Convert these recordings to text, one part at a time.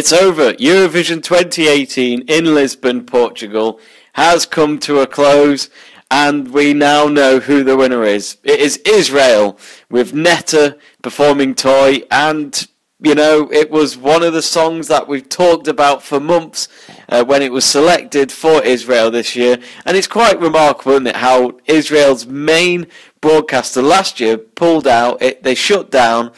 It's over. Eurovision 2018 in Lisbon, Portugal, has come to a close, and we now know who the winner is. It is Israel, with Netta performing Toy, and, you know, it was one of the songs that we've talked about for months when it was selected for Israel this year, and it's quite remarkable, isn't it, how Israel's main broadcaster last year pulled out, they shut down,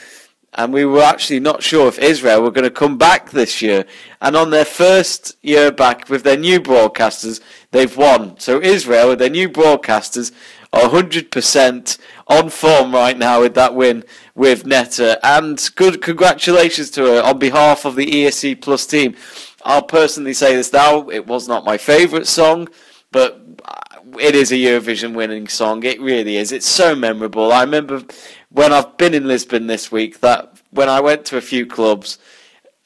and we were actually not sure if Israel were going to come back this year. And on their first year back with their new broadcasters, they've won. So Israel, with their new broadcasters, are 100% on form right now with that win with Netta. And good congratulations to her on behalf of the ESCplus team. I'll personally say this now, it was not my favourite song, but it is a Eurovision winning song. It really is. It's so memorable. I remember when I've been in Lisbon this week, that when I went to a few clubs,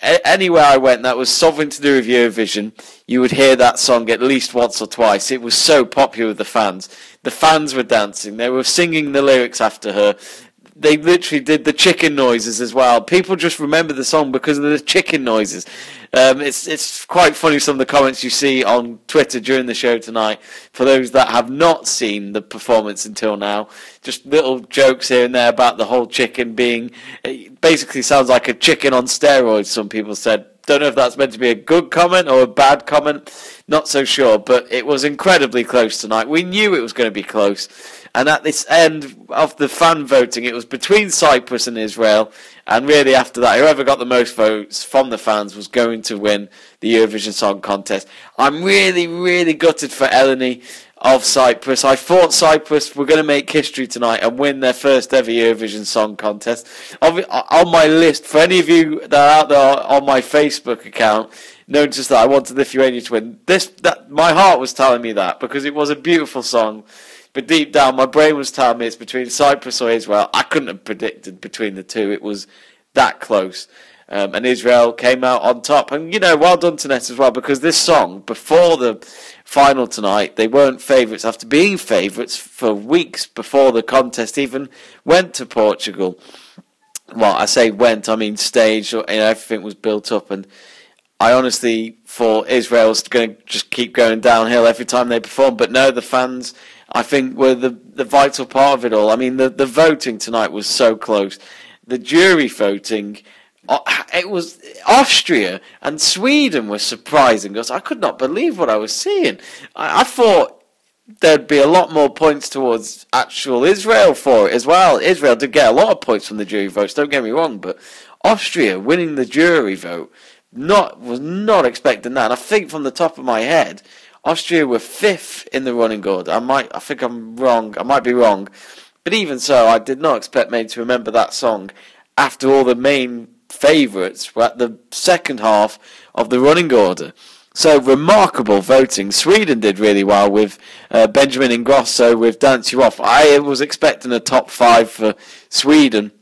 anywhere I went that was something to do with Eurovision, you would hear that song at least once or twice. It was so popular with the fans. The fans were dancing. They were singing the lyrics after her. They literally did the chicken noises as well. People just remember the song because of the chicken noises. It's quite funny, some of the comments you see on Twitter during the show tonight. For those that have not seen the performance until now, just little jokes here and there about the whole chicken being, it basically sounds like a chicken on steroids, some people said. Don't know if that's meant to be a good comment or a bad comment, not so sure, but it was incredibly close tonight. We knew it was going to be close. And at this end of the fan voting, it was between Cyprus and Israel. And really after that, whoever got the most votes from the fans was going to win the Eurovision Song Contest. I'm really, really gutted for Eleni of Cyprus. I thought Cyprus were going to make history tonight and win their first ever Eurovision Song Contest. On my list, for any of you that are out there on my Facebook account, notice that I wanted Lithuania to win. My heart was telling me that because it was a beautiful song. But deep down, my brain was telling me it's between Cyprus or Israel. I couldn't have predicted between the two. It was that close. And Israel came out on top. And, you know, well done to Netta as well, because this song, before the final tonight, they weren't favourites after being favourites for weeks before the contest even went to Portugal. Well, I say went, I mean staged, everything was built up. And I honestly thought Israel was going to just keep going downhill every time they performed. But no, the fans, I think, were the vital part of it all. I mean, the voting tonight was so close. The jury voting, it was Austria and Sweden were surprising us. I could not believe what I was seeing. I thought there'd be a lot more points towards actual Israel for it as well. Israel did get a lot of points from the jury votes, don't get me wrong, but Austria winning the jury vote, was not expecting that. And I think from the top of my head, Austria were 5th in the running order. I think I'm wrong. I might be wrong. But even so, I did not expect me to remember that song after all the main favourites were at the second half of the running order. So, remarkable voting. Sweden did really well with Benjamin Ingrosso with Dance You Off. I was expecting a top 5 for Sweden,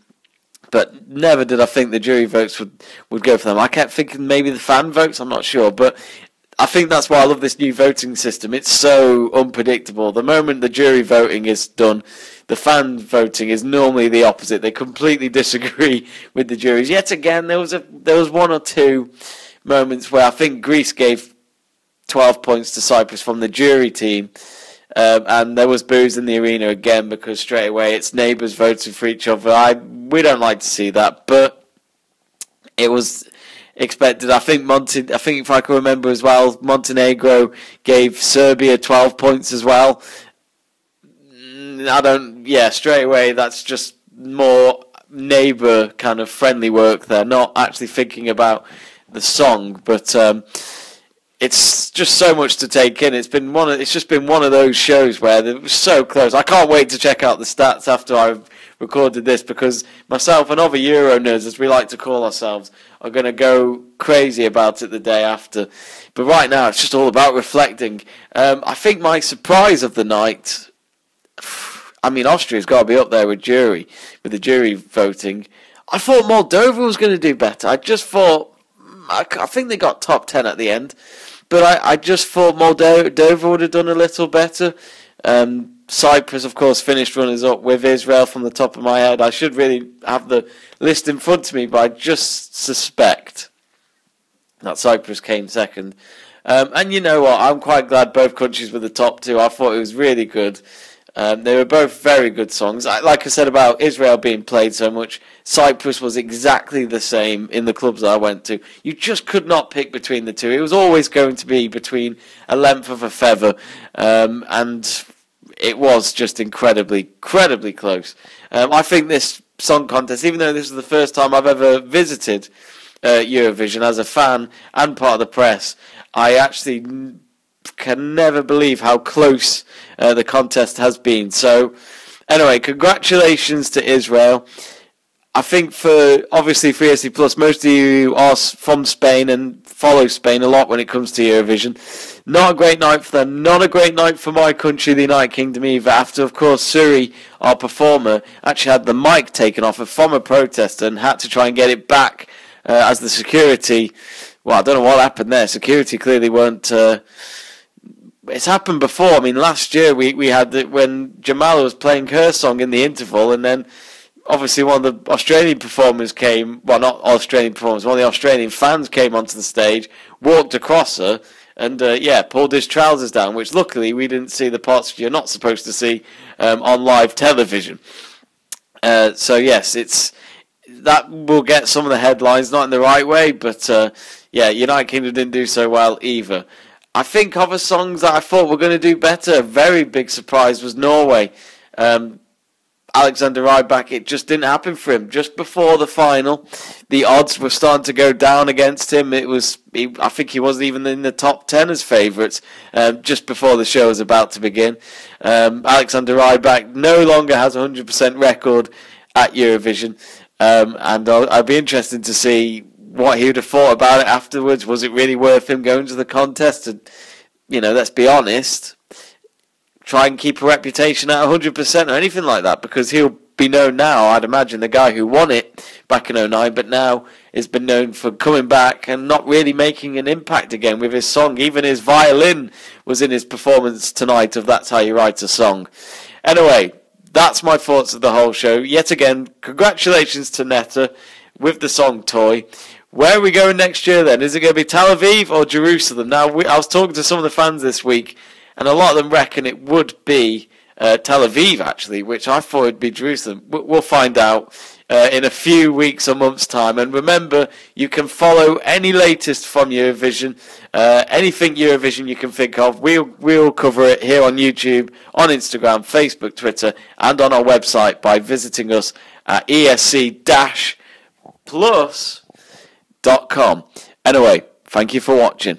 but never did I think the jury votes would go for them. I kept thinking maybe the fan votes, I'm not sure, but I think that's why I love this new voting system. It's so unpredictable. The moment the jury voting is done, the fan voting is normally the opposite. They completely disagree with the juries. Yet again, there was one or two moments where I think Greece gave 12 points to Cyprus from the jury team, and there was boos in the arena again because straight away it's neighbours voting for each other. We don't like to see that, but it was expected. I think if I can remember as well, Montenegro gave Serbia 12 points as well. Straight away that's just more neighbour kind of friendly work there, not actually thinking about the song, but it's just so much to take in. It's just been one of those shows where it was so close. I can't wait to check out the stats after I've recorded this, because myself and other Euro nerds, as we like to call ourselves, are going to go crazy about it the day after. But right now, it's just all about reflecting. I think my surprise of the night, I mean, Austria's got to be up there with the jury voting. I thought Moldova was going to do better. I just thought, I think they got top 10 at the end, but I just thought Moldova would have done a little better. Cyprus, of course, finished runners-up with Israel from the top of my head. I should really have the list in front of me, but I just suspect that Cyprus came second. And you know what? I'm quite glad both countries were the top two. I thought it was really good. They were both very good songs. Like I said about Israel being played so much, Cyprus was exactly the same in the clubs that I went to. You just could not pick between the two. It was always going to be between a length of a feather. And it was just incredibly close. I think this song contest, even though this is the first time I've ever visited Eurovision as a fan and part of the press, I actually can never believe how close the contest has been. So, anyway, congratulations to Israel. I think obviously for esc-plus, most of you are from Spain and follow Spain a lot when it comes to Eurovision. Not a great night for them. Not a great night for my country, the United Kingdom, either. After, of course, Suri, our performer, actually had the mic taken off from a protester and had to try and get it back as the security. Well, I don't know what happened there. Security clearly weren't. It's happened before. I mean, last year we had it when Jamala was playing her song in the interval, and then obviously one of the Australian performers came. Well, not Australian performers. One of the Australian fans came onto the stage, walked across her, and pulled his trousers down. Which luckily we didn't see the parts you're not supposed to see on live television. So yes, that will get some of the headlines, not in the right way, but United Kingdom didn't do so well either. I think other songs that I thought were going to do better, a very big surprise was Norway. Alexander Rybak, it just didn't happen for him. Just before the final, the odds were starting to go down against him. I think he wasn't even in the top 10 as favourites just before the show was about to begin. Alexander Rybak no longer has a 100% record at Eurovision. And I'd be interested to see what he would have thought about it afterwards. Was it really worth him going to the contest? And, let's be honest, try and keep a reputation at 100% or anything like that, because he'll be known now, I'd imagine, the guy who won it back in 2009, but now has been known for coming back and not really making an impact again with his song. Even his violin was in his performance tonight of That's How You Write a Song. Anyway, that's my thoughts of the whole show. Yet again, congratulations to Netta with the song Toy. Where are we going next year then? Is it going to be Tel Aviv or Jerusalem? Now, I was talking to some of the fans this week, and a lot of them reckon it would be Tel Aviv, actually, which I thought would be Jerusalem. We'll find out in a few weeks or months' time. And remember, you can follow any latest from Eurovision, anything Eurovision you can think of. We'll cover it here on YouTube, on Instagram, Facebook, Twitter, and on our website by visiting us at esc-plus.com. Anyway, thank you for watching.